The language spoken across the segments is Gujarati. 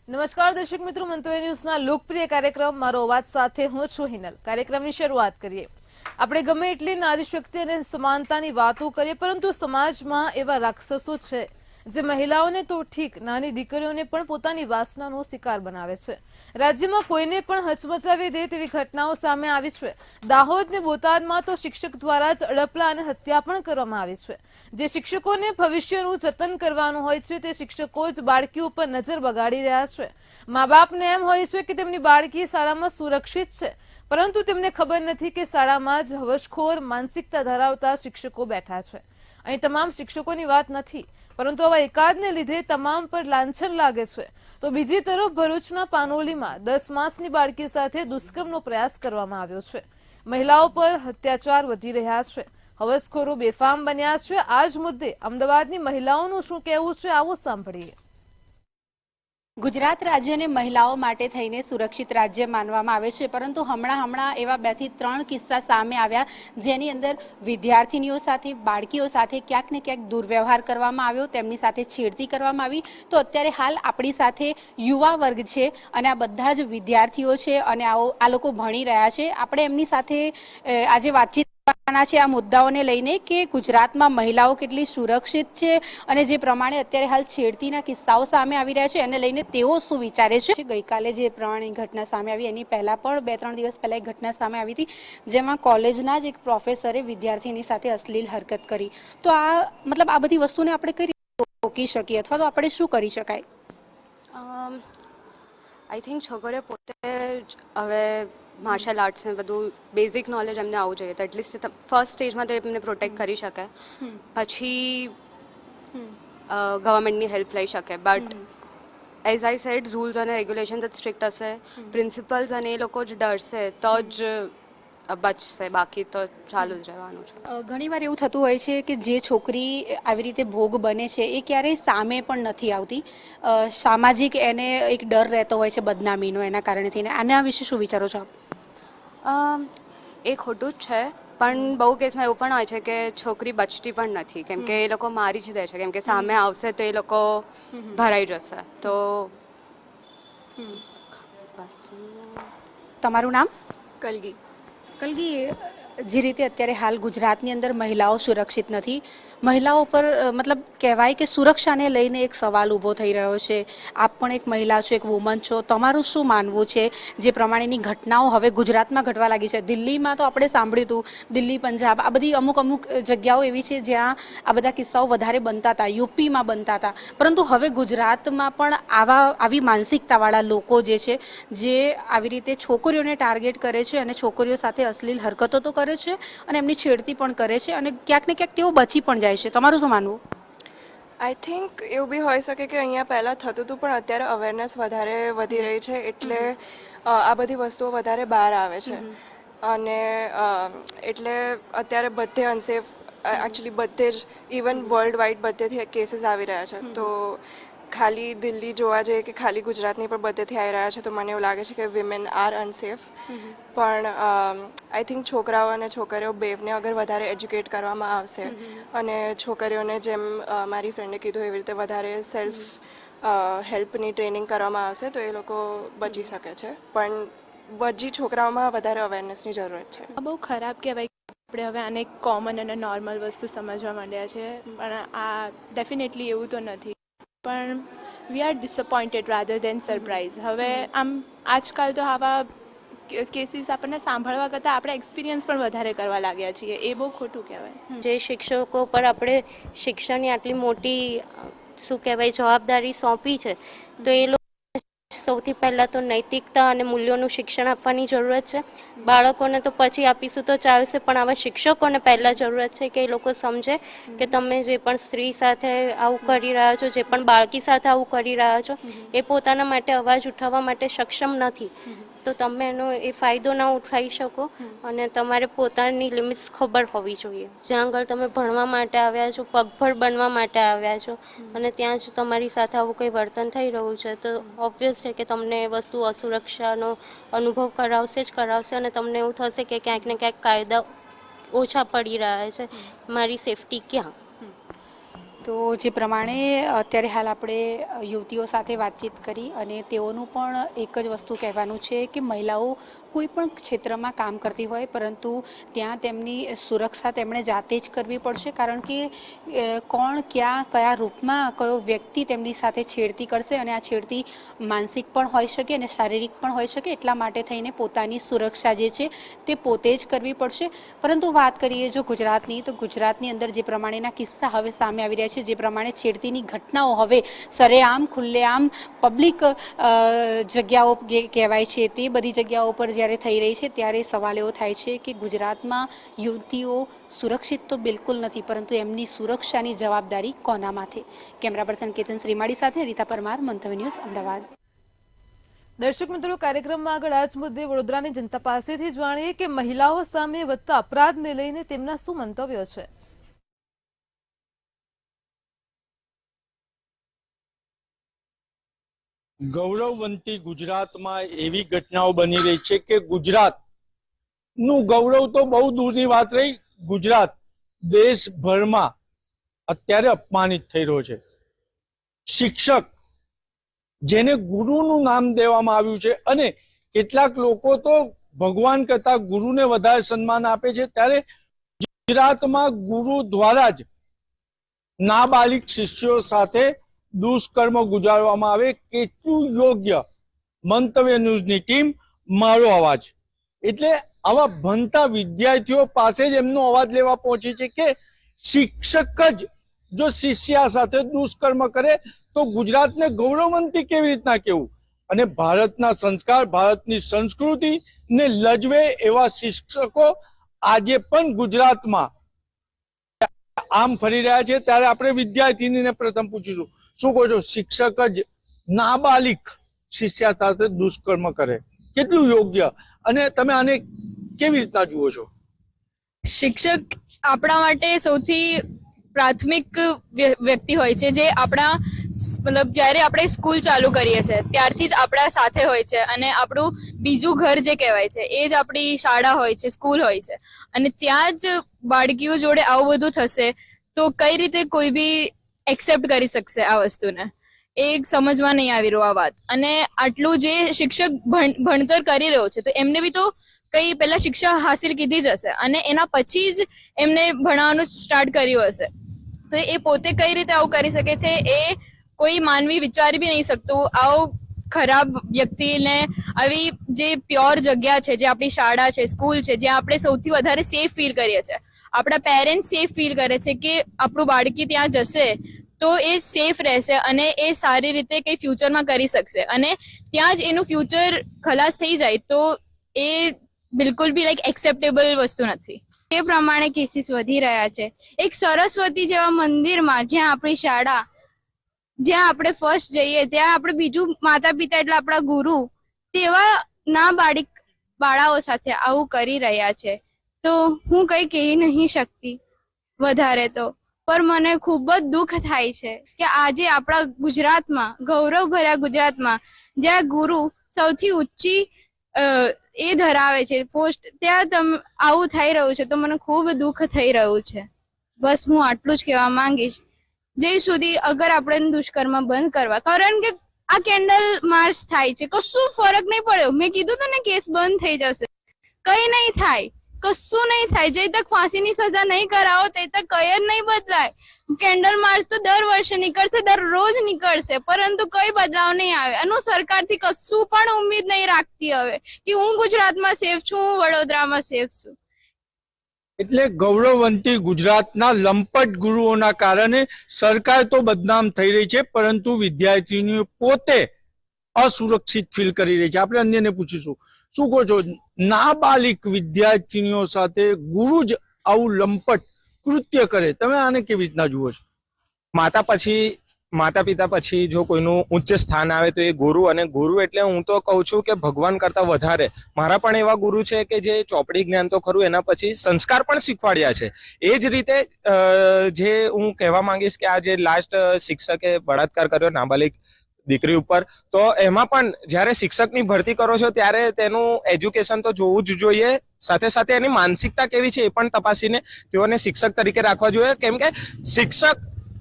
નમસ્કાર દર્શક મિત્રો, મંતવ્ય ન્યૂઝના લોકપ્રિય કાર્યક્રમ મારો અવાજ સાથે હું છું હિનલ. કાર્યક્રમની શરૂઆત કરીએ. આપણે ગમે એટલી નારી શક્તિ અને સમાનતાની વાતો કરીએ, પરંતુ સમાજમાં એવા રાક્ષસો છે જે મહિલાઓને તો ઠીક, નાની દીકરીઓને પણ પોતાની વાસનાનો શિકાર બનાવે છે. રાજ્યમાં કોઈને પણ હચમચાવી દે તેવી ઘટનાઓ સામે આવી છે. દાહોદ ને બોટાદમાં તો શિક્ષક દ્વારા જ અડપલા અને હત્યા પણ કરવામાં આવી છે. જે શિક્ષકોને ભવિષ્યનું જતન કરવાનું હોય છે તે શિક્ષકો જ બાળકીઓ પર નજર બગાડી રહ્યા છે. મા બાપને એમ હોય છે કે તેમની બાળકી શાળામાં સુરક્ષિત છે, પરંતુ તેમને ખબર નથી કે શાળામાં જ હવસખોર માનસિકતા ધરાવતા શિક્ષકો બેઠા છે. અહીં તમામ શિક્ષકોની વાત નથી, પરંતુ આવા એકાદને લીધે તમામ પર લાંછન લાગે છે. તો બીજી તરફ ભરૂચના પાનોલીમાં 10 માસની બાળકી સાથે દુષ્કર્મનો પ્રયાસ કરવામાં આવ્યો છે. મહિલાઓ પર અત્યાચાર વધી રહ્યા છે. હવસખોરો બેફામ બન્યા છે. આ જ મુદ્દે અમદાવાદની મહિલાઓનું શું કહેવું છે, આવો સાંભળીએ. ગુજરાત રાજ્યને મહિલાઓ માટે થઈને સુરક્ષિત રાજ્ય માનવામાં આવે છે, પરંતુ હમણાં એવા 2 થી 3 કિસ્સા સામે આવ્યા જેની અંદર વિદ્યાર્થીનીઓ સાથે, બાળકીઓ સાથે ક્યાંક ને ક્યાંક દુર્વ્યવહાર કરવામાં આવ્યો, તેમની સાથે છેડતી કરવામાં આવી. તો અત્યારે હાલ આપણી સાથે યુવા વર્ગ છે અને આ બધા જ વિદ્યાર્થીઓ છે અને આ લોકો ભણી રહ્યા છે. આપણે એમની સાથે આજે વાતચીત છે આ મુદ્દાઓને લઈને કે ગુજરાતમાં મહિલાઓ કેટલી સુરક્ષિત છે અને જે પ્રમાણે અત્યારે હાલ છેડતીના કિસ્સાઓ સામે આવી રહ્યા છે એને લઈને તેઓ શું વિચારે છે. ગઈકાલે જે પ્રમાણે ઘટના સામે આવી એની પહેલા પણ 2-3 દિવસ પહેલા એક ઘટના સામે આવી હતી, જેમાં કોલેજના જ એક પ્રોફેસરે વિદ્યાર્થીની સાથે અશ્લીલ હરકત કરી. તો આ બધી વસ્તુને આપણે કઈ રીતે રોકી શકીએ અથવા તો આપણે શું કરી શકાય? આઈ થિંક છોકરીઓ પોતે જ હવે માર્શલ આર્ટ્સ ને બધું બેઝિક નોલેજ એમને આવવું જોઈએ, તો એટલીસ્ટ ફર્સ્ટ સ્ટેજમાં તો એમને પ્રોટેક્ટ કરી શકે, પછી ગવર્મેન્ટની હેલ્પ લઈ શકે. But as I said, rules અને રેગ્યુલેશન જ સ્ટ્રિક્ટ હશે, પ્રિન્સિપલ્સ અને એ લોકો જ ડરશે તો જ બચશે, બાકી તો ચાલુ જ રહેવાનું છે. ઘણીવાર એવું થતું હોય છે કે જે છોકરી આવી રીતે ભોગ બને છે એ ક્યારેય સામે પણ નથી આવતી. સામાજિક એને એક ડર રહેતો હોય છે બદનામીનો, એના કારણે થઈને. આના વિશે શું વિચારો છો આપ? એ ખોટું જ છે, પણ બહુ કેસમાં એવું પણ હોય છે કે છોકરી બચતી પણ નથી, કેમ કે એ લોકો મારી જ દે છે, કેમ કે સામે આવશે તો એ લોકો ભરાઈ જશે. તો તમારું નામ? કલગી. કલગી, જે રીતે અત્યારે હાલ ગુજરાતની અંદર મહિલાઓ સુરક્ષિત નથી, મહિલાઓ પર મતલબ કહેવાય કે સુરક્ષાને લઈને એક સવાલ ઊભો થઈ રહ્યો છે. આપ પણ એક મહિલા છો, એક વુમન છો, તમારું શું માનવું છે જે પ્રમાણેની ઘટનાઓ હવે ગુજરાતમાં ઘટવા લાગી છે? દિલ્હીમાં તો આપણે સાંભળ્યું હતું, દિલ્હી, પંજાબ, આ બધી અમુક જગ્યાઓ એવી છે જ્યાં આ બધા કિસ્સાઓ વધારે બનતા હતા, યુપીમાં બનતા હતા, પરંતુ હવે ગુજરાતમાં પણ આવી માનસિકતાવાળા લોકો જે છે, જે આવી રીતે છોકરીઓને ટાર્ગેટ કરે છે અને છોકરીઓ સાથે અશ્લીલ હરકતો તો કરે છે અને એમની છેડતી પણ કરે છે અને ક્યાંક ને ક્યાંક તેઓ બચી પણ જાય છે. તમારું શું માનવું? આઈ થિંક એવું બી હોઈ શકે કે અહીંયા પહેલાં થતું હતું, પણ અત્યારે અવેરનેસ વધારે વધી રહી છે, એટલે આ બધી વસ્તુઓ વધારે બહાર આવે છે. અને એટલે અત્યારે બધે અનસેફ, એકચ્યુઅલી બધે જ, ઇવન વર્લ્ડ વાઇડ બધેથી કેસીસ આવી રહ્યા છે. તો ખાલી દિલ્હી જોવા જઈએ કે ખાલી ગુજરાતની પણ બધેથી આવી રહ્યા છે, તો મને એવું લાગે છે કે વિમેન આર અનસેફ. પણ આઈ થિંક છોકરાઓ અને છોકરીઓ બેવને અગર વધારે એજ્યુકેટ કરવામાં આવશે અને છોકરીઓને જેમ મારી ફ્રેન્ડે કીધું એવી રીતે વધારે સેલ્ફ હેલ્પની ટ્રેનિંગ કરવામાં આવશે તો એ લોકો બચી શકે છે. પણ બધી છોકરાઓમાં વધારે અવેરનેસની જરૂરત છે. બહુ ખરાબ કહેવાય. આપણે હવે આને કોમન અને નોર્મલ વસ્તુ સમજવા માંડ્યા છે, પણ આ ડેફિનેટલી એવું તો નથી. પણ we are disappointed rather than surprise. હવે આમ આજકાલ તો આવા કેસીસ આપણને સાંભળવા કરતાં આપણે એક્સપિરિયન્સ પણ વધારે કરવા લાગ્યા છીએ, એ બહુ ખોટું કહેવાય. જે શિક્ષકો પર આપણે શિક્ષણની આટલી મોટી શું કહેવાય જવાબદારી સોંપી છે, તો એ લોકો સૌથી પહેલાં તો નૈતિકતા અને મૂલ્યોનું શિક્ષણ આપવાની જરૂરત છે. બાળકોને તો પછી આપીશું તો ચાલશે, પણ આવા શિક્ષકોને પહેલાં જરૂરત છે કે એ લોકો સમજે કે તમે જે પણ સ્ત્રી સાથે આવું કરી રહ્યા છો, જે પણ બાળકી સાથે આવું કરી રહ્યા છો, એ પોતાના માટે અવાજ ઉઠાવવા માટે સક્ષમ નથી, તો તમે એનો એ ફાયદો ના ઉઠાવી શકો અને તમારે પોતાની લિમિટ્સ ખબર હોવી જોઈએ. જ્યાં આગળ તમે ભણવા માટે આવ્યા છો, પગભર બનવા માટે આવ્યા છો અને ત્યાં જ તમારી સાથે આવું કંઈ વર્તન થઈ રહ્યું છે, તો ઓબ્વિયસ છે કે તમને એ વસ્તુ અસુરક્ષાનો અનુભવ કરાવશે અને તમને એવું થશે કે ક્યાંક ને ક્યાંક કાયદા ઓછા પડી રહ્યા છે, મારી સેફટી ક્યાં? તો જે પ્રમાણે અત્યારે હાલ આપણે યુવતીઓ સાથે વાતચીત કરી અને તેઓનું પણ એક જ વસ્તુ કહેવાનું છે કે મહિલાઓ કોઈ પણ ક્ષેત્રમાં કામ કરતી હોય પરંતુ ત્યાં તેમની સુરક્ષા તેમણે જાતે જ કરવી પડશે, કારણ કે કોણ ક્યાં કયા રૂપમાં કયો વ્યક્તિ તેમની સાથે છેડતી કરશે અને આ છેડતી માનસિક પણ હોઈ શકે અને શારીરિક પણ હોઈ શકે. એટલા માટે થઈને પોતાની સુરક્ષા જે છે તે પોતે જ કરવી પડશે. પરંતુ વાત કરીએ જો ગુજરાતની, તો ગુજરાતની અંદર જે પ્રમાણેના કિસ્સા હવે સામે આવી રહ્યા છે, જે પ્રમાણે છેડતીની ઘટનાઓ હવે સરેઆમ ખુલ્લેઆમ પબ્લિક જગ્યાઓ કહેવાય છે તે બધી જગ્યાઓ પર જ્યારે થઈ રહી છે, ત્યારે સવાલ એવો થાય છે કે ગુજરાતમાં યુવતીઓ સુરક્ષિત તો બિલકુલ નથી, પરંતુ એમની સુરક્ષાની જવાબદારી કોના માથે? કેમેરા પર્સન કેતન શ્રીમાળી સાથે રીતા પરમાર, મંતવ્ય ન્યૂઝ, અમદાવાદ. દર્શક મિત્રો, કાર્યક્રમમાં આગળ આ જ મુદ્દે વડોદરાની જનતા પાસેથી જાણીએ કે મહિલાઓ સામે વધતા અપરાધને લઈને તેમના શું મંતવ્યો છે. ગૌરવવંતી ગુજરાતમાં એવી ઘટનાઓ બની રહી છે કે ગુજરાતનું ગૌરવ તો બહુ દૂરની વાત રહી, ગુજરાત દેશભરમાં અત્યારે અપમાનિત થઈ રહ્યો છે. શિક્ષક જેને ગુરુનું નામ દેવામાં આવ્યું છે અને કેટલાક લોકો તો ભગવાન કરતા ગુરુને વધારે સન્માન આપે છે, ત્યારે ગુજરાતમાં ગુરુ દ્વારા જ નાબાલિગ શિષ્યો સાથે દુષ્કર્મ ગુજારવામાં આવે, કેટલું યોગ્ય? મંતવ્ય ન્યૂઝની ટીમ, મારો અવાજ. એટલે આવા ભણતા વિદ્યાર્થીઓ પાસે જ એમનો અવાજ લેવા પહોંચી છે કે શિક્ષક જ જો શિષ્યા સાથે દુષ્કર્મ કરે તો ગુજરાતને ગૌરવવંતી કેવી રીતના કહેવું? અને ભારતના સંસ્કાર, ભારતની સંસ્કૃતિ ને લજવે એવા શિક્ષકો આજે પણ ગુજરાતમાં આમ ફરી રહ્યા છે. ત્યારે આપણે વિદ્યાર્થીનીને પ્રથમ પૂછીશું, શું કહો છો? શિક્ષક જ નાબાલિગ શિષ્યા સાથે દુષ્કર્મ કરે, કેટલું યોગ્ય? અને તમે આને કેવી રીતના જુઓ છો? શિક્ષક આપણા માટે સૌથી પ્રાથમિક વ્યક્તિ હોય છે, જે આપણા મતલબ જ્યારે આપણે સ્કૂલ ચાલુ કરીએ છીએ ત્યારથી જ આપણા સાથે હોય છે અને આપણું બીજું ઘર જે કહેવાય છે એ જ આપણી શાળા હોય છે, સ્કૂલ હોય છે. અને ત્યાં જ બાળકીઓ જોડે આવું બધું થશે તો કઈ રીતે કોઈ બી એક્સેપ્ટ કરી શકશે આ વસ્તુને? એ સમજમાં નહીં આવી રહ્યું આ વાત. અને આટલું જે શિક્ષક ભણતર કરી રહ્યો છે તો એમને બી તો કઈ પહેલા શિક્ષા હાસિલ કીધી જ હશે અને એના પછી જ એમને ભણાવવાનું સ્ટાર્ટ કર્યું હશે. તો એ પોતે કઈ રીતે આવું કરી શકે છે એ કોઈ માનવી વિચારી બી નહીં શકતું. આવું ખરાબ વ્યક્તિને આવી જે પ્યોર જગ્યા છે, જે આપણી શાળા છે, સ્કૂલ છે, જ્યાં આપણે સૌથી વધારે સેફ ફીલ કરીએ છીએ, આપણા પેરેન્ટ્સ સેફ ફીલ કરે છે કે આપણું બાળકી ત્યાં જશે તો એ સેફ રહેશે અને એ સારી રીતે કંઈ ફ્યુચરમાં કરી શકશે. અને ત્યાં જ એનું ફ્યુચર ખલાસ થઈ જાય તો એ બિલકુલ બી એક્સેપ્ટેબલ વસ્તુ નથી. તે પ્રમાણે કેસીસ વધી રહ્યા છે. એક સરસ્વતી જેવા મંદિરમાં, જ્યાં આપણી શાળા, જ્યાં આપણે ફર્સ્ટ જઈએ, ત્યાં આપણે બીજું માતા પિતા એટલે આપણા ગુરુ, તેવા નાબાલિગ બાળાઓ સાથે આવું કરી રહ્યા છે. તો હું કંઈ કહી નહીં શકતી વધારે તો, પણ મને ખૂબ જ દુઃખ થાય છે કે આજે આપણા ગુજરાતમાં, ગૌરવભર્યા ગુજરાતમાં, જ્યાં ગુરુ સૌથી ઊંચી એ ધરાવે છે પોસ્ટ, ત્યાં આવું થઈ રહ્યું છે. તો મને ખૂબ દુઃખ થઈ રહ્યું છે. બસ હું આટલું જ કહેવા માંગીશ. જ્યાં સુધી અગર આપણે દુષ્કર્મ બંધ કરવા, કારણ કે આ કેન્ડલ માર્ચ થાય છે, કશું ફરક નહીં પડ્યો. મેં કીધું તો ને કેસ બંધ થઈ જશે, કઈ નહીં થાય, કશું નહીં થાય. જે તક ફાંસીની સજા નહીં કરાવો તે તક કઈ જ નહીં બદલાય. કેન્ડલ માર્ચ તો દર વર્ષે નીકળશે, દરરોજ નીકળશે, પરંતુ કઈ બદલાવ નહીં આવે. અને હું સરકારથી કશું પણ ઉમ્મીદ નહીં રાખતી હવે કે હું ગુજરાતમાં સેફ છું, હું વડોદરામાં સેફ છું. એટલે ગૌરવવંતી ગુજરાતના લંપટ ગુરુઓના કારણે સરકાર તો બદનામ થઈ રહી છે, પરંતુ વિદ્યાર્થીનીઓ પોતે અસુરક્ષિત ફીલ કરી રહી છે. આપણે અન્યને પૂછીશું, શું કહો છો? નાબાલિગ વિદ્યાર્થીનીઓ સાથે ગુરુ જ આવું લંપટ કૃત્ય કરે, તમે આને કેવી રીતના જુઓ છો? માતા પિતા પછી જો કોઈનું ઉચ્ચ સ્થાન આવે તો એ ગુરુ, અને ગુરુ એટલે હું તો કહું છું કે ભગવાન કરતા વધારે. મારા પણ એવા ગુરુ છે કે જે ચોપડી જ્ઞાન તો ખરું, એના પછી સંસ્કાર પણ શીખવાડ્યા છે. એ જ રીતે જે હું કહેવા માંગીશ કે આ જે લાસ્ટ શિક્ષકે બળાત્કાર કર્યો નાબાલિગ દીકરી ઉપર, તો એમાં પણ જ્યારે શિક્ષકની ભરતી કરો છો ત્યારે તેનું એજ્યુકેશન તો જોવું જ જોઈએ, સાથે સાથે એની માનસિકતા કેવી છે એ પણ તપાસીને તેઓને શિક્ષક તરીકે રાખવા જોઈએ. કેમ કે શિક્ષક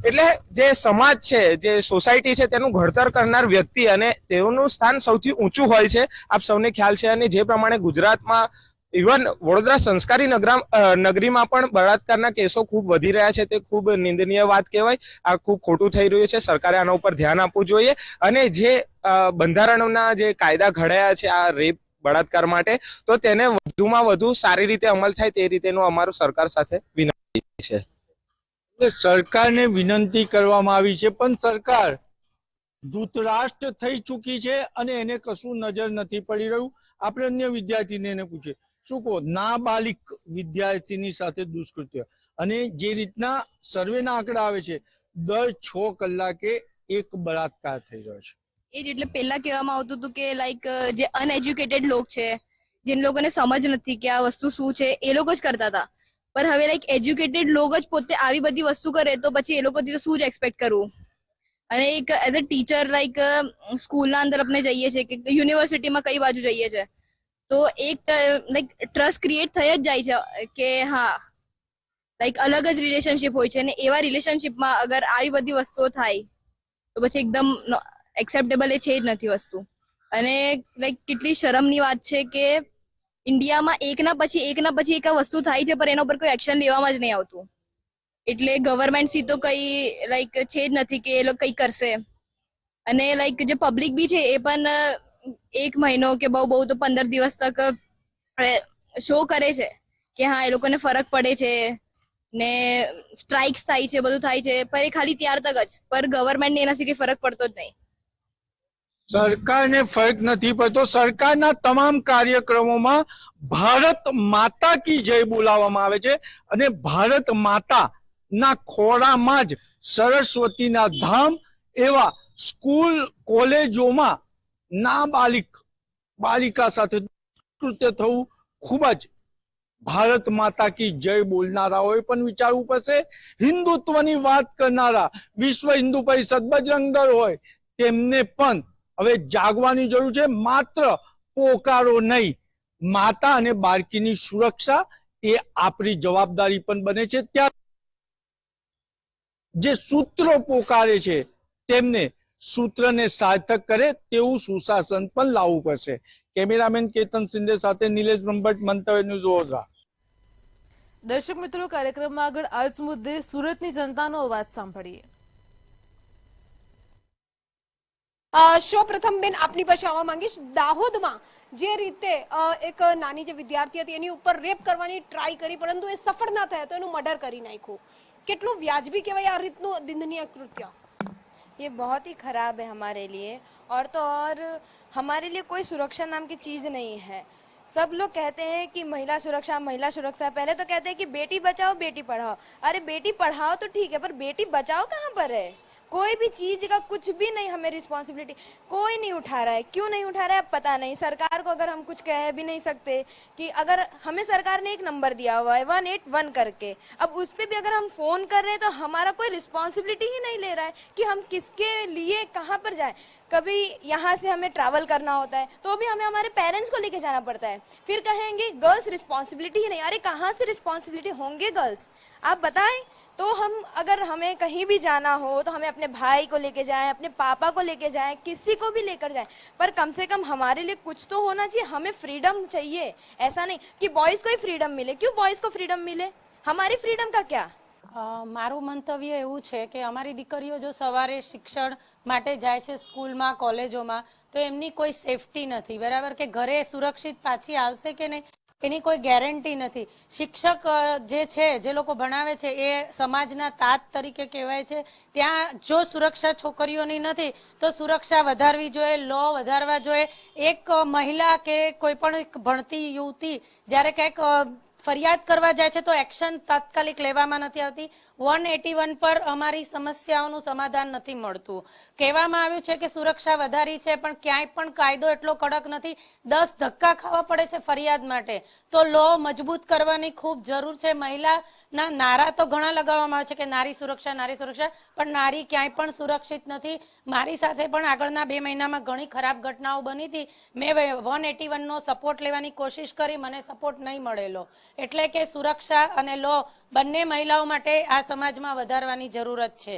એટલે જે સમાજ છે, જે સોસાયટી છે, તેનું ઘડતર કરનાર વ્યક્તિ અને તેઓનું સ્થાન સૌથી ઊંચું હોય છે, આપ સૌને ખ્યાલ છે. અને જે પ્રમાણે ગુજરાતમાં ઇવન વડોદરા સંસ્કારી નગરીમાં પણ બળાત્કારના કેસો ખૂબ વધી રહ્યા છે, તે ખૂબ નિંદનીય વાત કહેવાય. આ ખૂબ ખોટું થઈ રહ્યું છે. સરકારે આના ઉપર ધ્યાન આપવું જોઈએ અને જે બંધારણના જે કાયદા ઘડાયા છે આ રેપ બળાત્કાર માટે, તો તેને વધુમાં વધુ સારી રીતે અમલ થાય તે રીતેનું અમારું સરકાર સાથે વિનંતી છે. એટલે સરકારને વિનંતી કરવામાં આવી છે, પણ સરકાર ધૃતરાષ્ટ્ર થઈ ચૂકી છે અને એને કશું નજર નથી પડી રહ્યું. આપણે અન્ય વિદ્યાર્થીને એને પૂછે, શું કહો, નાબાલિક વિદ્યાર્થીની સાથે દુષ્કૃત્ય, અને જે રીતના સર્વેના આંકડા આવે છે, દર 6 કલાકે એક બળાત્કાર થઈ રહ્યો છે. એ જ એટલે પહેલા કહેવામાં આવતું હતું કે લાઈક જે અનએજ્યુકેટેડ લોક છે, જેન લોકોને સમજ નથી કે આ વસ્તુ શું છે, એ લોકો જ કરતા હતા. પણ હવે લાઈક એજ્યુકેટેડ લોકો જ પોતે આવી બધી વસ્તુ કરે તો પછી એ લોકોથી તો શું જ એક્સપેક્ટ કરવું. અને એક એઝ અ ટીચર લાઈક સ્કૂલના અંદર આપણે જઈએ છીએ કે યુનિવર્સિટીમાં કઈ બાજુ જઈએ છીએ, તો એક લાઈક ટ્રસ્ટ ક્રિએટ થઈ જ જાય છે કે હા લાઈક અલગ જ રિલેશનશિપ હોય છે. અને એવા રિલેશનશિપમાં અગર આવી બધી વસ્તુઓ થાય તો પછી એકદમ એક્સેપ્ટેબલ એ છે જ નથી વસ્તુ. અને લાઈક કેટલી શરમની વાત છે કે ઇન્ડિયામાં એકના પછી એક આ વસ્તુ થાય છે, પણ એના ઉપર કોઈ એક્શન લેવામાં જ નહીં આવતું. એટલે ગવર્મેન્ટ થી તો કઈ લાઈક છે જ નથી કે એ લોકો કઈ કરશે. અને લાઈક જે પબ્લિક બી છે એ પણ 1 મહિનો કે બહુ તો 15 દિવસ તક શો કરે છે કે હા એ લોકોને ફરક પડે છે ને સ્ટ્રાઇક્સ થાય છે, બધું થાય છે, પણ એ ખાલી ત્યાર તક જ. પર ગવર્મેન્ટને એનાથી કઈ ફરક પડતો જ નહીં. સરકારને ફરક નથી પડતો. સરકારના તમામ કાર્યક્રમોમાં ભારત માતા કી જય બોલાવવામાં આવે છે અને ભારત માતા ના ખોળામાં જ સરસ્વતીના ધામ એવા સ્કૂલ કોલેજોમાં બાલિકા સાથે કૃત્ય થવું ખૂબ જ ભારત માતા કી જય બોલનારાઓએ પણ વિચારવું પડશે. હિન્દુત્વની વાત કરનારા વિશ્વ હિન્દુ પરિષદ, બજરંગ દળ હોય, તેમને પણ હવે જાગવાની જરૂર છે. માત્ર પોકારો નહીં, માતા અને બાળકીની સુરક્ષા એ આપણી જવાબદારી પણ બને છે. ત્યાં જે સૂત્રો પોકારે છે તેમને સૂત્રને સાર્થક કરે તેવું સુશાસન પણ લાવવું પડશે. કેમેરામેન કેતન સિંધે સાથે નિલેશ બ્રહ્મભટ્ટ, મંતવ્ય ન્યૂઝ, વડોદરા. દર્શક મિત્રો, કાર્યક્રમમાં આગળ આ જ મુદ્દે સુરતની જનતાનો અવાજ સાંભળીએ. સૌ પ્રથમ બેન આપની પાસે આવવા માંગીશ. દાહોદમાં જે રીતે એક નાની જે વિદ્યાર્થી હતી એની ઉપર રેપ કરવાની ટ્રાય કરી, પરંતુ એ સફળ ના થયા તો એનું મર્ડર કરી નાખ્યું. કેટલું વ્યાજબી કહેવાય આ રીતનું નિંદનીય કૃત્ય? ये बहुत ही खराब है हमारे लिए, और तो और हमारे लिए कोई सुरक्षा नाम की चीज़ नहीं है. सब लोग कहते हैं कि महिला सुरक्षा, पहले तो कहते हैं कि बेटी बचाओ बेटी पढ़ाओ. अरे बेटी पढ़ाओ तो ठीक है, पर बेटी बचाओ कहाँ पर है? कोई भी चीज का कुछ भी नहीं, हमें रिस्पॉन्सिबिलिटी कोई नहीं उठा रहा है. क्यों नहीं उठा रहा है पता नहीं. सरकार को अगर हम कुछ कह भी नहीं सकते कि अगर हमें सरकार ने एक नंबर दिया हुआ है 181 करके, अब उस पर भी अगर हम फोन कर रहे हैं तो हमारा कोई रिस्पॉन्सिबिलिटी ही नहीं ले रहा है कि हम किसके लिए कहाँ पर जाएं. कभी यहाँ से हमें ट्रैवल करना होता है तो भी हमें हमारे पेरेंट्स को लेके जाना पड़ता है. फिर कहेंगे गर्ल्स रिस्पॉन्सिबिलिटी ही नहीं. अरे कहाँ से रिस्पॉन्सिबिलिटी होंगे गर्ल्स, आप बताएं. तो हम अगर हमें कहीं भी जाना हो तो हमें अपने भाई को लेके जाएं, अपने पापा को लेके जाएं, किसी को भी लेकर जाएं, पर कम से कम हमारे लिए कुछ तो होना चाहिए. हमें फ्रीडम चाहिए. ऐसा नहीं कि बॉयज को ही फ्रीडम मिले. क्यों बॉयज को फ्रीडम मिले, हमारी फ्रीडम का क्या? મારું મંતવ્ય એવું છે કે અમારી દીકરીઓ જો સવારે શિક્ષણ માટે જાય છે સ્કૂલમાં, કોલેજોમાં, તો એમની કોઈ સેફટી નથી, બરાબર, કે ઘરે સુરક્ષિત પાછી આવશે કે નહીં એની કોઈ ગેરંટી નથી. શિક્ષક જે છે, જે લોકો ભણાવે છે એ સમાજના તાત તરીકે કહેવાય છે. ત્યાં જો સુરક્ષા છોકરીઓની નથી તો સુરક્ષા વધારવી જોઈએ, લો વધારવા જોઈએ. એક મહિલા કે કોઈ પણ ભણતી યુવતી જ્યારે કંઈક ફરિયાદ કરવા જાય છે તો એક્શન તાત્કાલિક લેવામાં નથી આવતી. 181 પર અમારી સમસ્યાઓનું સમાધાન નથી મળતું. કહેવામાં આવ્યું છે કે સુરક્ષા વધારી છે, પણ ક્યાંય પણ કાયદો એટલો કડક નથી. 10 ધક્કા ખાવા પડે છે ફરિયાદ માટે. તો લો મજબૂત કરવાની ખૂબ જરૂર છે. મહિલાના નારા તો ઘણા લગાવવામાં આવે છે કે નારી સુરક્ષા, પણ નારી ક્યાંય પણ સુરક્ષિત નથી. મારી સાથે પણ આગળના 2 મહિનામાં ઘણી ખરાબ ઘટનાઓ બની હતી. મેં 181 નો સપોર્ટ લેવાની કોશિશ કરી, મને સપોર્ટ નહીં મળેલો. એટલે કે સુરક્ષા અને લો બંને મહિલાઓ માટે આ સમાજમાં વધારવાની જરૂરત છે.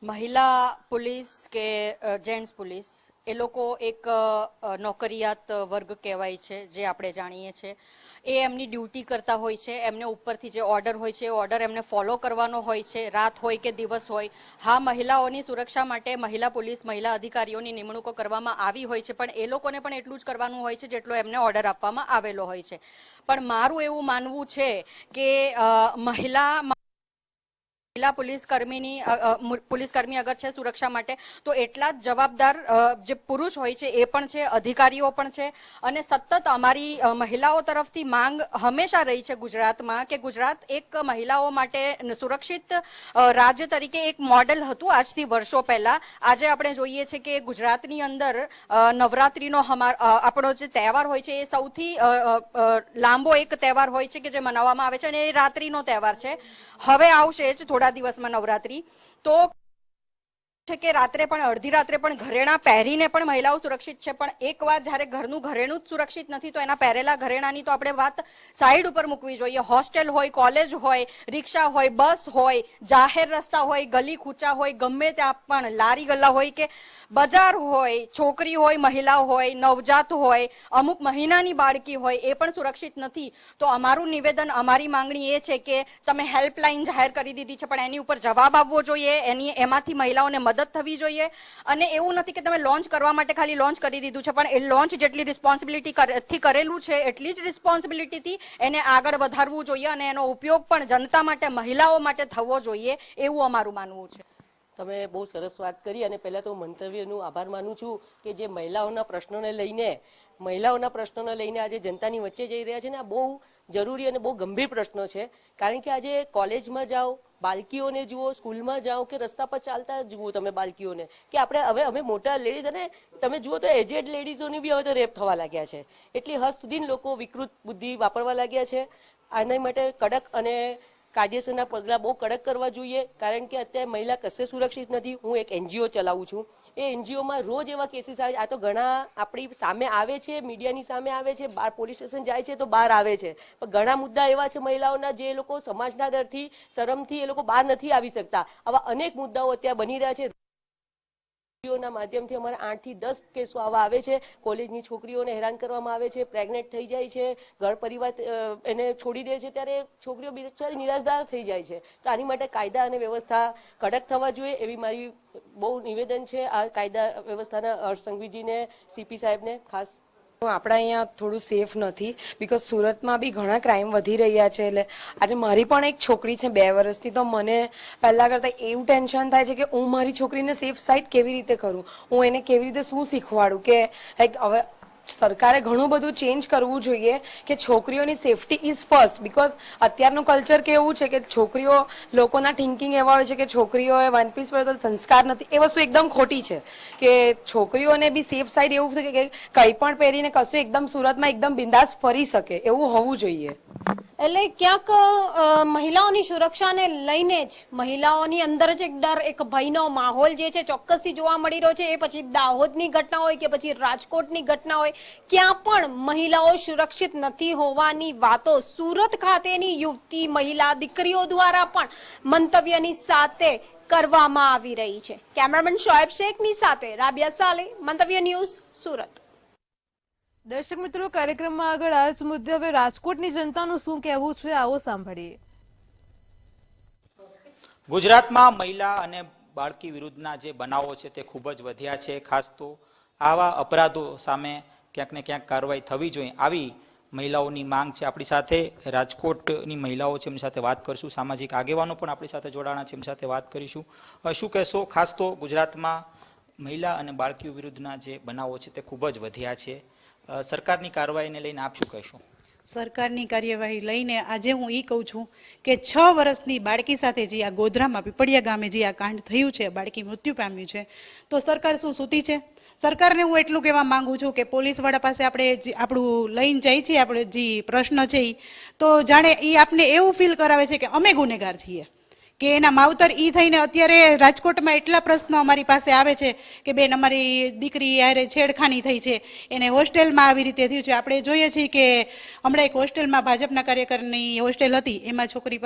મહિલા પોલીસ કે જેન્ટ્સ પોલીસ એ લોકો એક નોકરિયાત વર્ગ કહેવાય છે, જે આપણે જાણીએ છીએ. એ એમની ડ્યુટી કરતા હોય છે, એમને ઉપરથી જે ઓર્ડર હોય છે એ ઓર્ડર એમને ફોલો કરવાનો હોય છે, રાત હોય કે દિવસ હોય. હા, મહિલાઓની સુરક્ષા માટે મહિલા પોલીસ, મહિલા અધિકારીઓની નિમણૂકો કરવામાં આવી હોય છે, પણ એ લોકોને પણ એટલું જ કરવાનું હોય છે જેટલો એમને ઓર્ડર આપવામાં આવેલો હોય છે. પણ મારું એવું માનવું છે કે મહિલા પોલીસકર્મી અગર છે સુરક્ષા માટે, તો એટલા જ જવાબદાર જે પુરુષ હોય છે એ પણ છે, અધિકારીઓ પણ છે. અને સતત અમારી મહિલાઓ તરફથી માંગ હંમેશા રહી છે ગુજરાતમાં કે ગુજરાત એક મહિલાઓ માટે સુરક્ષિત રાજ્ય તરીકે એક મોડેલ હતું આજથી વર્ષો પહેલા. આજે આપણે જોઈએ છે કે ગુજરાતની અંદર નવરાત્રીનો આપણો જે તહેવાર હોય છે એ સૌથી લાંબો એક તહેવાર હોય છે કે જે મનાવવામાં આવે છે, અને એ રાત્રિનો તહેવાર છે. હવે આવશે જ થોડા દિવસમાં નવરાત્રી, તો છે કે રાત્રે પણ અડધી રાત્રે પણ ઘરેણા પહેરીને પણ મહિલાઓ સુરક્ષિત છે. પણ એકવાર જ્યારે ઘરનું ઘરેણું જ સુરક્ષિત નથી તો એના પહેરેલા ઘરેણાની તો આપણે વાત સાઈડ ઉપર મૂકવી જોઈએ. હોસ્ટેલ હોય, કોલેજ હોય, રિક્ષા હોય, બસ હોય, જાહેર રસ્તા હોય, ગલી કૂચા હોય, ગમે ત્યાં પણ લારી ગલ્લા હોય કે બજાર હોય, છોકરી હોય, મહિલા હોય, નવજાત હોય, અમુક મહિનાની બાળકી હોય, એ પણ સુરક્ષિત નથી. તો અમારું નિવેદન, અમારી માંગણી એ છે કે તમે હેલ્પલાઇન જાહેર કરી દીધી છે, પણ એની ઉપર જવાબ આપવો જોઈએ, એમાંથી મહિલાઓને મદદ થવી જોઈએ. અને એવું નથી કે તમે લોન્ચ કરવા માટે ખાલી લોન્ચ કરી દીધું છે, પણ એ લોન્ચ જેટલી રિસ્પોન્સિબિલિટી કરેલું છે એટલી જ રિસ્પોન્સિબિલિટીથી એને આગળ વધારવું જોઈએ, અને એનો ઉપયોગ પણ જનતા માટે, મહિલાઓ માટે થવો જોઈએ, એવું અમારું માનવું છે. તમે બહુ સરસ વાત કરી, અને પહેલા તો મંતવ્યનું આભાર માનું છું કે જે મહિલાઓના પ્રશ્નોને લઈને આજે જનતાની વચ્ચે જઈ રહ્યા છે ને, આ બહુ જરૂરી અને બહુ ગંભીર પ્રશ્નો છે. કારણ કે આજે કોલેજમાં જાઓ, બાળકીઓને જુઓ, સ્કૂલમાં જાઓ કે રસ્તા પર ચાલતા જુઓ તમે બાળકીઓને, કે આપણે હવે અમે મોટા લેડીઝ, અને તમે જુઓ તો એજેડ લેડીઝોની બી હવે તો રેપ થવા લાગ્યા છે. એટલી હદ સુધી લોકો વિકૃત બુદ્ધિ વાપરવા લાગ્યા છે. આના માટે કડક અને કાયદેસરના પગલાં બહુ કડક કરવા જોઈએ. કારણ કે અત્યારે મહિલા કશે સુરક્ષિત નથી. હું એક NGO ચલાવું છું, એ NGOમાં રોજ એવા કેસીસ આવે. આ તો ઘણા આપણી સામે આવે છે, મીડિયાની સામે આવે છે, બહાર પોલીસ સ્ટેશન જાય છે તો બહાર આવે છે, પણ ઘણા મુદ્દા એવા છે મહિલાઓના જે લોકો સમાજના ડરથી, શરમથી એ લોકો બહાર નથી આવી શકતા. આવા અનેક મુદ્દાઓ અત્યારે બની રહ્યા છે. ના માધ્યમથી અમારા 8 થી 10 કેસો આવા આવે છે. કોલેજની છોકરીઓને હેરાન કરવામાં આવે છે, પ્રેગ્નેન્ટ થઈ જાય છે, ઘર પરિવાર એને છોડી દે છે, ત્યારે છોકરીઓ બિચારી નિરાશદાર થઈ જાય છે. તો આની માટે કાયદા અને વ્યવસ્થા કડક થવા જોઈએ એવી મારી બહુ નિવેદન છે આ કાયદા વ્યવસ્થાના હર્ષ સંઘવીજીને, CP સાહેબને ખાસ. આપણા અહીંયા થોડું સેફ નથી, બીકોઝ સુરતમાં બી ઘણા ક્રાઇમ વધી રહ્યા છે. એટલે આજે મારી પણ એક છોકરી છે 2 વર્ષથી, તો મને પહેલા કરતાં એવું ટેન્શન થાય છે કે હું મારી છોકરીને સેફ સાઇડ કેવી રીતે કરું, હું એને કેવી રીતે શું શીખવાડું. કે લાઈક હવે સરકારે ઘણું બધું ચેન્જ કરવું જોઈએ કે છોકરીઓની સેફટી ઇઝ ફર્સ્ટ. બીકોઝ અત્યારનું કલ્ચર કેવું છે કે છોકરીઓ, લોકોના થિંકિંગ એવા હોય છે કે છોકરીઓએ વન પીસ પહેરો તો સંસ્કાર નથી. એ વસ્તુ એકદમ ખોટી છે કે છોકરીઓને બી સેફ સાઈડ એવું છે કે કંઈ પણ પહેરીને કશું એકદમ સુરતમાં એકદમ બિંદાસ ફરી શકે, એવું હોવું જોઈએ. એટલે ક્યાંક મહિલાઓની સુરક્ષાને લઈને જ મહિલાઓની અંદર જ એક ડર, એક ભયનો માહોલ જે છે ચોક્કસથી જોવા મળી રહ્યો છે. એ પછી દાહોદની ઘટના હોય કે પછી રાજકોટની ઘટના હોય, ક્યાં પણ મહિલાઓ સુરક્ષિત નથી હોવાની વાતો સુરત ખાતેની યુવતી, મહિલા, દીકરીઓ દ્વારા પણ મંતવ્યની સાથે કરવામાં આવી રહી છે. કેમેરામેન શોએબ શેખની સાથે રાબિયા સાલે, મંતવ્ય ન્યૂઝ, સુરત. દર્શક મિત્રો, કાર્યક્રમમાં આગળ આ જ મુદ્દે હવે રાજકોટની જનતાનું શું કહેવું છે, આવો સાંભળીએ. ગુજરાતમાં મહિલા અને બાળકી વિરુદ્ધના જે બનાવો છે તે ખૂબ જ વધ્યા છે. ખાસ તો આવા અપરાધો સામે ક્યાંક ને ક્યાંક કાર્યવાહી થવી જોઈએ, આવી મહિલાઓની માંગ છે. આપણી સાથે રાજકોટની મહિલાઓ છે, એમની સાથે વાત કરીશું. સામાજિક આગેવાનો પણ આપણી સાથે જોડાણા છે, એમની સાથે વાત કરીશું. શું કહેશો? ખાસ તો ગુજરાતમાં મહિલા અને બાળકીઓ વિરુદ્ધના જે બનાવો છે તે ખૂબ જ વધ્યા છે. સરકારની કાર્યવાહીને લઈને આપ શું કહેશો? સરકારની કાર્યવાહી લઈને આજે હું એ કહું છું કે 6 વર્ષની બાળકી સાથે જે આ ગોધરામાં પીપળિયા ગામે જે આ કાંડ થયું છે, બાળકી મૃત્યુ પામ્યું છે, તો સરકાર શું સૂતી છે? સરકારને હું એટલું કહેવા માંગુ છું કે પોલીસવાળા પાસે આપણે આપણું લઈને જાય છે, આપણે જે પ્રશ્ન છે તો જાણે એ આપને એવું ફીલ કરાવે છે કે અમે ગુનેગાર છીએ, કે એના માવતર ઈ થઈને અત્યારે રાજકોટમાં એટલા પ્રશ્નો અમારી પાસે આવે છે કે બેન અમારી દીકરી યારે છેડખાની થઈ છે, એને હોસ્ટેલમાં આવી રીતે થયું છે. આપણે જોઈએ છીએ કે હમણાં એક હોસ્ટેલમાં ભાજપના કાર્યકરની હોસ્ટેલ હતી, એમાં છોકરી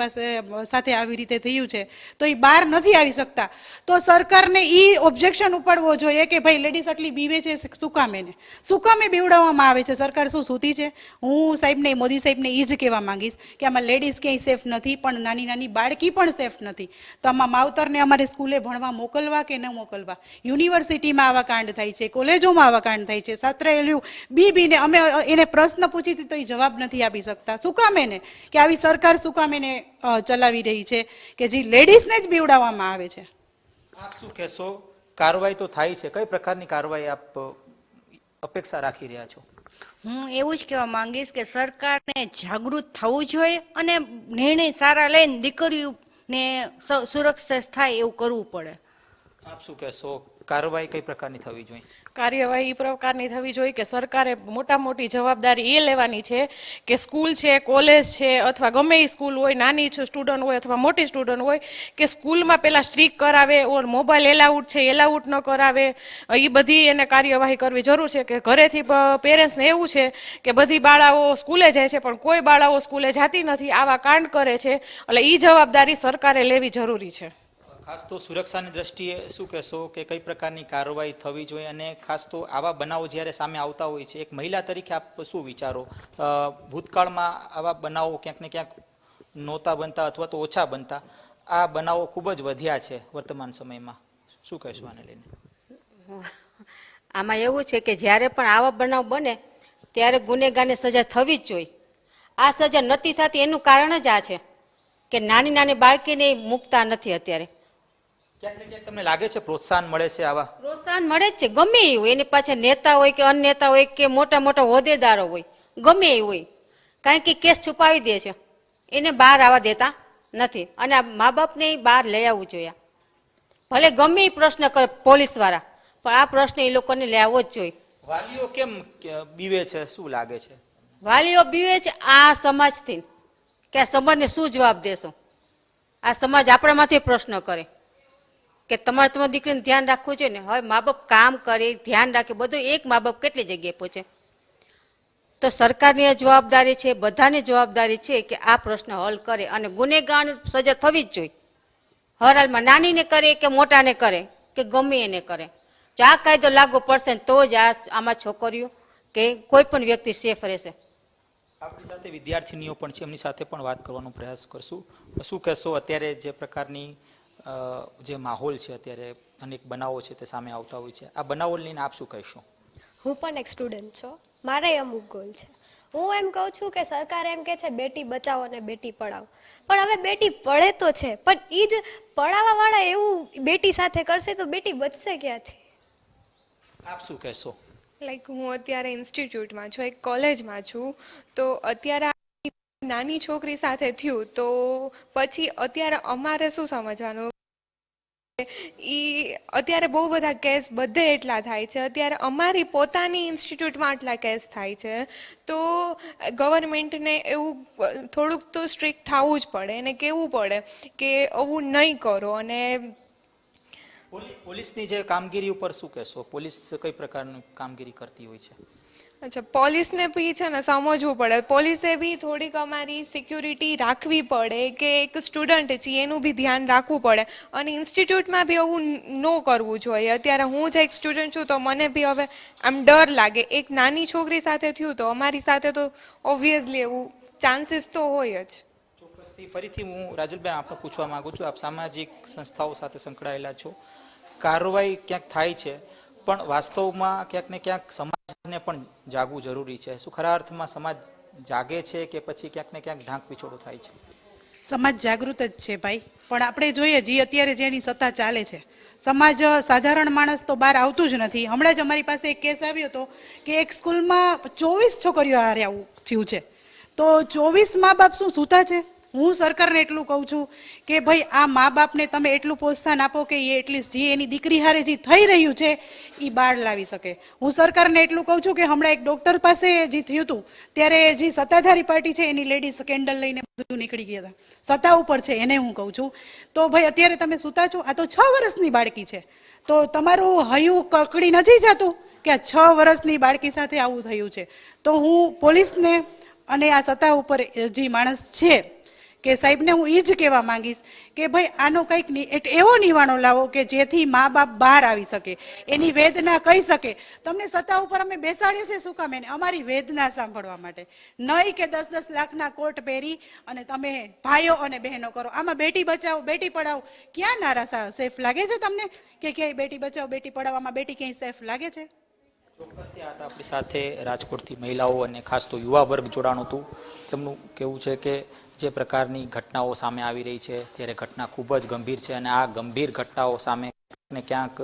સાથે આવી રીતે થયું છે, તો એ બહાર નથી આવી શકતા. તો સરકારને ઈ ઓબ્જેક્શન ઉપાડવો જોઈએ કે ભાઈ લેડીઝ આટલી બીવે છે, શું કામે બીવડાવવામાં આવે છે? સરકાર શું સૂતી છે? હું સાહેબને, મોદી સાહેબને એ જ કહેવા માંગીશ કે આમાં લેડીઝ ક્યાંય સેફ નથી, પણ નાની નાની બાળકી પણ સેફ નથી. તો આમાં માવતરને અમારે સ્કૂલે ભણવા મોકલવા કે ન મોકલવા? યુનિવર્સિટીમાં આવા કાંડ થાય છે, કોલેજોમાં આવા કાંડ થાય છે. છાત્રએ બીને અમે એને પ્રશ્ન પૂછી તો એ જવાબ નથી આપી શકતા. શું કામ એને કે આવી સરકાર શું કામ એને ચલાવી રહી છે કે જે લેડીઝને જ બીવડાવવામાં આવે છે? આપ શું કહેશો? કાર્યવાહી તો થાય છે, કઈ પ્રકારની કાર્યવાહી આપ અપેક્ષા રાખી રહ્યા છો? હું એવું જ કહેવા માંગીશ કે સરકારને જાગૃત થવું જોઈએ અને નિર્ણય સારા લઈને દીકરીઓને સુરક્ષિત થાય એવું કરવું પડે. આપ શું કહેશો? કાર્યવાહી કઈ પ્રકારની થવી જોઈએ? કાર્યવાહી એ પ્રકારની થવી જોઈએ કે સરકારે મોટી જવાબદારી એ લેવાની છે કે સ્કૂલ છે, કોલેજ છે, અથવા ગમે એ સ્કૂલ હોય, નાની સ્ટુડન્ટ હોય અથવા મોટી સ્ટુડન્ટ હોય, કે સ્કૂલમાં પહેલાં સ્ટ્રીક કરાવે, ઓર મોબાઈલ એલાઉડ છે એલાઉડ ન કરાવે, એ બધી એને કાર્યવાહી કરવી જરૂર છે. કે ઘરેથી પેરેન્ટ્સને એવું છે કે બધી બાળાઓ સ્કૂલે જાય છે પણ કોઈ બાળાઓ સ્કૂલે જતી નથી, આવા કાંડ કરે છે, એટલે એ જવાબદારી સરકારે લેવી જરૂરી છે. ખાસ તો સુરક્ષાની દ્રષ્ટિએ શું કહેશો કે કઈ પ્રકારની કાર્યવાહી થવી જોઈએ? અને ખાસ તો આવા બનાવો જ્યારે સામે આવતા હોય છે, એક મહિલા તરીકે આપ શું વિચારો? ભૂતકાળમાં આવા બનાવો ક્યાંક ને ક્યાંક નહોતા બનતા અથવા તો ઓછા બનતા, આ બનાવો ખૂબ જ વધ્યા છે વર્તમાન સમયમાં, શું કહેશો આને લઈને? આમાં એવું છે કે જ્યારે પણ આવા બનાવ બને ત્યારે ગુનેગારને સજા થવી જ જોઈએ. આ સજા નથી થતી એનું કારણ જ આ છે કે નાની નાની બાળકીને મૂકતા નથી. અત્યારે ક્યાંક ને ક્યાંક તમને લાગે છે પ્રોત્સાહન મળે છે? આવા પ્રોત્સાહન મળે જ છે, ગમે એ હોય, એની પાછળ નેતા હોય કે અન્યતા હોય કે મોટા મોટા હોદ્દેદારો હોય, ગમે એ હોય, કારણ કે કેસ છુપાવી દે છે, એને બહાર આવવા દેતા નથી. અને આ મા બાપને બહાર લઈ આવવું જોઈએ. ભલે ગમે એ પ્રશ્ન કરે પોલીસવાળા, પણ આ પ્રશ્ન એ લોકોને લઈ આવવો જ જોઈએ. વાલીઓ કેમ બીવે છે? શું લાગે છે વાલીઓ બીવે છે? આ સમાજથી કે આ સમાજને શું જવાબ દેશો? આ સમાજ આપણામાંથી પ્રશ્ન કરે કે તમારી દીકરીને ધ્યાન રાખવું છે ને. હવે મા બાપ કામ કરે, ધ્યાન રાખે, બધું એક મા બાપ કેટલી જગ્યાએ પહોંચે? તો સરકારની જવાબદારી છે, બધાની જવાબદારી છે કે આ પ્રશ્ન હલ કરે અને ગુનેગાર સજા થવી જ જોઈએ. હર હાલમાં નાનીને કરે કે મોટાને કરે કે ગમે એને કરે, જો આ કાયદો લાગુ પડશે ને તો જ આમાં છોકરીઓ કે કોઈ પણ વ્યક્તિ સેફ રહેશે. આપણી સાથે વિદ્યાર્થીનીઓ પણ છે, એમની સાથે પણ વાત કરવાનો પ્રયાસ કરશું. શું કહેશો? અત્યારે જે પ્રકારની જે માહોલ છે, અત્યારે અનેક બનાવો છે તે સામે આવતા હોય છે, આ બનાવો લઈને આપ શું કહેશો? હું પણ એક સ્ટુડન્ટ છું, મારે અમુક ગોલ છે. હું એમ કહું છું કે સરકાર એમ કે છે બેટી બચાવો અને બેટી પઢાવો, પણ હવે બેટી પડે તો છે, પણ એ જ પડાવવા વાળા એવું બેટી સાથે કરશે તો બેટી બચશે ક્યાંથી? આપ શું કહેશો? લાઈક હું અત્યારે ઇન્સ્ટિટ્યૂટમાં છું, એક કોલેજમાં છું, તો અત્યારે નાની છોકરી સાથે થયું તો પછી અત્યારે અમારે શું સમજવાનું? અત્યારે બહુ બધા કેસ બધે એટલા થાય છે. અત્યારે અમારી પોતાની ઇન્સ્ટિટ્યૂટમાં આટલા કેસ થાય છે, તો ગવર્મેન્ટને એવું થોડુંક તો સ્ટ્રિક્ટ થવું જ પડે અને કહેવું પડે કે આવું નહીં કરો. અને પોલીસની જે કામગીરી ઉપર શું કહેશો? પોલીસ કઈ પ્રકારની કામગીરી કરતી હોય છે? અચ્છા, પોલીસને બી છે ને સમજવું પડે, પોલીસે બી થોડીક અમારી સિક્યુરિટી રાખવી પડે કે એક સ્ટુડન્ટ છીએ એનું બી ધ્યાન રાખવું પડે. અને ઇન્સ્ટિટ્યૂટમાં બી એવું ન કરવું જોઈએ. અત્યારે હું જ એક સ્ટુડન્ટ છું તો મને બી હવે આમ ડર લાગે. એક નાની છોકરી સાથે થયું તો અમારી સાથે તો ઓબ્વિયસલી એવું ચાન્સીસ તો હોય જ. ચોક્કસથી. ફરીથી હું રાજલભાઈ આપણે પૂછવા માંગુ છું, આપ સામાજિક સંસ્થાઓ સાથે સંકળાયેલા છો, કાર્યવાહી ક્યાંક થાય છે પણ વાસ્તવમાં ક્યાંક ને ક્યાંક સમાજને પણ જાગવું જરૂરી છે. શું ખરા અર્થમાં સમાજ જાગે છે કે પછી ક્યાંક ને ક્યાંક ઢાંક પીછોડો થાય છે? સમાજ જાગૃત જ છે ભાઈ, પણ આપણે જોઈએ જે અત્યારે જેની સત્તા ચાલે છે, સમાજ સાધારણ માણસ તો બહાર આવતું જ નથી. હમણાં જ અમારી પાસે એક કેસ આવ્યો હતો કે એક સ્કૂલમાં 24 છોકરીઓ હારે આવું થયું છે, તો 24 મા બાપ શું સૂતા છે? હું સરકારને એટલું કહું છું કે ભાઈ આ મા બાપને તમે એટલું પ્રોત્સાહન આપો કે એ એટલીસ્ટ જે એની દીકરી હારે જે થઈ રહ્યું છે એ બહાર લાવી શકે. હું સરકારને એટલું કહું છું કે હમણાં એક ડોક્ટર પાસે જે થયું હતું ત્યારે જે સત્તાધારી પાર્ટી છે એની લેડીઝ કેન્ડલ લઈને બધું નીકળી ગયા હતા, સત્તા ઉપર છે એને હું કહું છું. તો ભાઈ અત્યારે તમે સૂતા છો, આ તો 6 વર્ષની બાળકી છે, તો તમારું હૈયું કકડી નથી જતું કે આ 6 વર્ષની બાળકી સાથે આવું થયું છે. તો હું પોલીસને અને આ સત્તા ઉપર જે માણસ છે કે સાહેબને હું એ જ કહેવા માંગીશ કે ભાઈ આનો કંઈક એવો નિવાણો લાવો કે જેથી મા બાપ બહાર આવી શકે, એની વેદના કહી શકે. તમને સત્તા ઉપર અમે બેસાડીએ છીએ શું કામ? એને અમારી વેદના સાંભળવા માટે, નહીં કે 10-10 લાખના કોટ પહેરી અને તમે ભાઈઓ અને બહેનો કરો. આમાં બેટી બચાવો બેટી પઢાઓ ક્યાં નારા સેફ લાગે છે તમને? કે ક્યાંય બેટી બચાવો બેટી પઢાવવામાં બેટી ક્યાંય સેફ લાગે છે? ચોક્કસથી આ હતા આપણી સાથે રાજકોટથી મહિલાઓ અને ખાસ તો યુવા વર્ગ જોડાણું હતું. તેમનું કહેવું છે કે જે પ્રકારની ઘટનાઓ સામે આવી રહી છે ત્યારે ઘટના ખૂબ જ ગંભીર છે અને આ ગંભીર ઘટનાઓ સામે ક્યાંક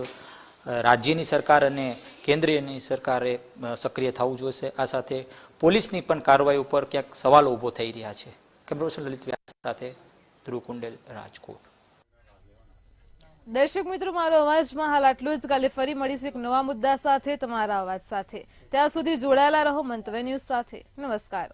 રાજ્યની સરકાર અને કેન્દ્રીયની સરકારે સક્રિય થવું જોઈશે. આ સાથે પોલીસની પણ કાર્યવાહી ઉપર ક્યાંક સવાલો ઊભો થઈ રહ્યા છે. કેમેરા પર્સન લલિત વ્યાસ સાથે ધ્રુવ કુંડેલ, રાજકોટ. દર્શક મિત્રો, મારો અવાજમાં હાલ આટલું જ. કાલે ફરી મળીશું એક નવા મુદ્દા સાથે, તમારા અવાજ સાથે. ત્યાં સુધી જોડાયેલા રહો મંતવ્ય ન્યૂઝ સાથે. નમસ્કાર.